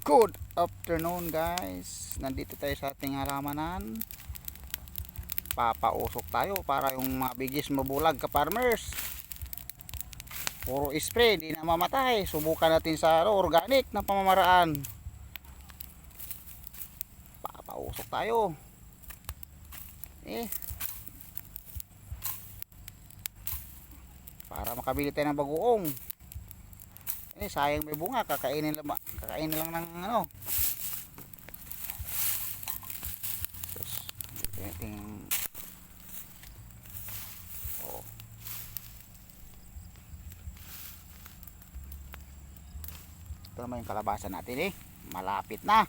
Good afternoon guys. Nandito tayo sa ating halamanan. Papausok tayo para yung mga bigis mabulag ka farmers. Puro spray, di na mamatay. Subukan natin sa organic na pamamaraan. Papausok tayo. Para makabili tayo ng bagoong. Sayang may bunga, kakainin lang ng ano. Oh. Ito naman yung kalabasa natin malapit na.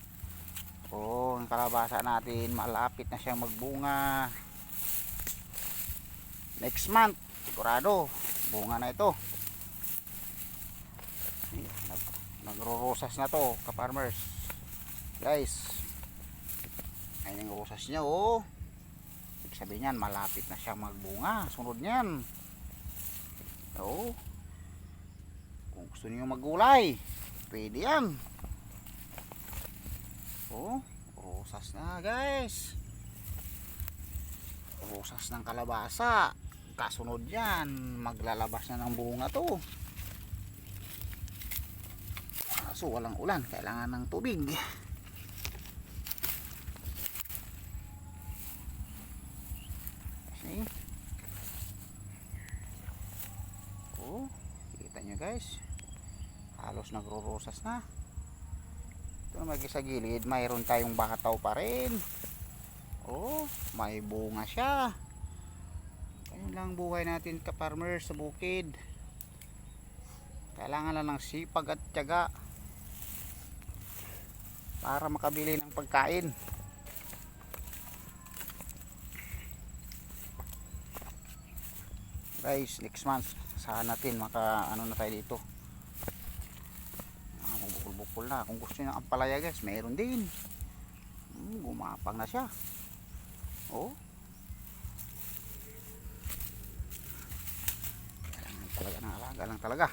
Ang kalabasa natin malapit na siyang magbunga. Next month sigurado bunga na ito. Nagro-rosas na to ka-farmers guys. Ayun yung rosas niya ibig sabihin niyan malapit na siya magbunga. Sunod niyan kung gusto niyo maggulay pwede yan. Rosas na guys, rosas ng kalabasa. Kasunod yan maglalabas na ng bunga to. So walang ulan, kailangan ng tubig. Kasi kita nyo guys, halos nagro-rosas na. Ito naman sa gilid, mayroon tayong bataw pa rin. May bunga siya. Ayun lang buhay natin ka-farmers sa bukid. Kailangan lang ng sipag at tiyaga para makabili ng pagkain. Guys, next month saan natin ano na tayo dito. Magbukol-bukol na. Kung gusto niyo ng ampalaya guys, mayroon din. Gumapang na siya. Kailangan talaga ng alaga lang talaga.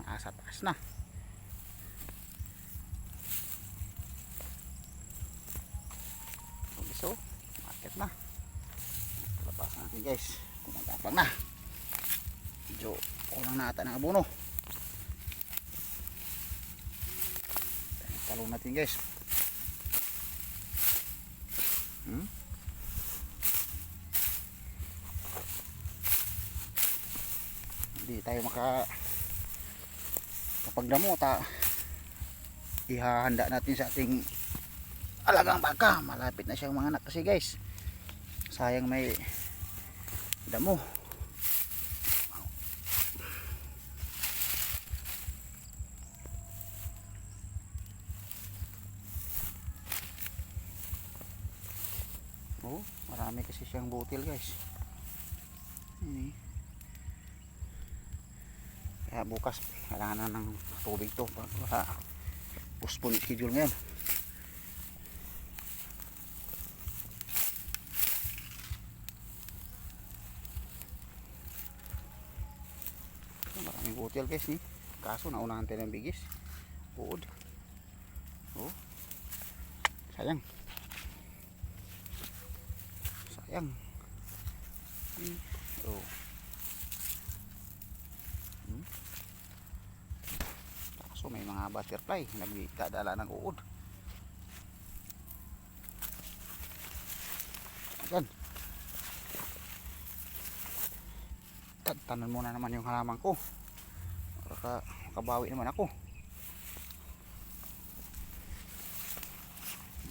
Nasa taas na. So, market na. Labas natin guys. Kumagapang na. Medyo kulang na ata ng abono. Talong natin guys. Hindi tayo kapagdamo ihahanda natin sa ating alagang baka. Malapit na siyang mga anak kasi guys, sayang may damo. Marami kasi siyang butil guys. Kaya bukas kailangan na ng tubig to para postpone schedule ngayon. Maraming butil guys kaso naunahan tayo ng bigis. Sayang so may mga butterfly nagdadala ng uod. Yan, tanan muna naman yung halaman ko para makabawi naman ako.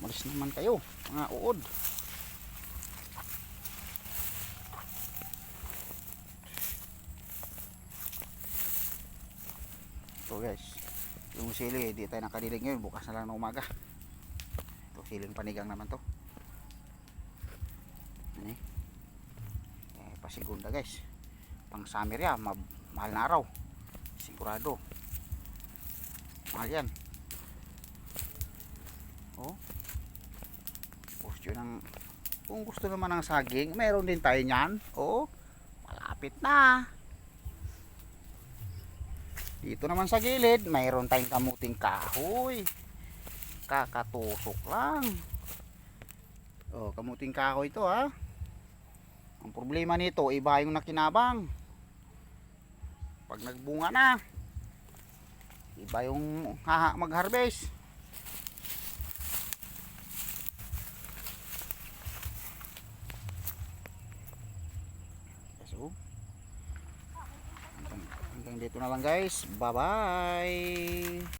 Malis naman kayo mga uod. Ito guys, yung sili di tayo nakadilig ngayon, bukas na lang na umaga. Ito siling panigang naman to. Pasigunda guys, pang summer yan, mahal na araw sigurado, mahal yan. Kung gusto naman ng saging, meron din tayo nyan. Malapit na. Dito naman sa gilid, mayroon tayong kamuting kahoy. Kakatusok lang. Oh, kamuting kahoy ito ha. Ang problema nito, iba yung nakinabang. Pag nagbunga na, iba yung mag-harvest. So, hanggang dito na lang guys. Bye bye.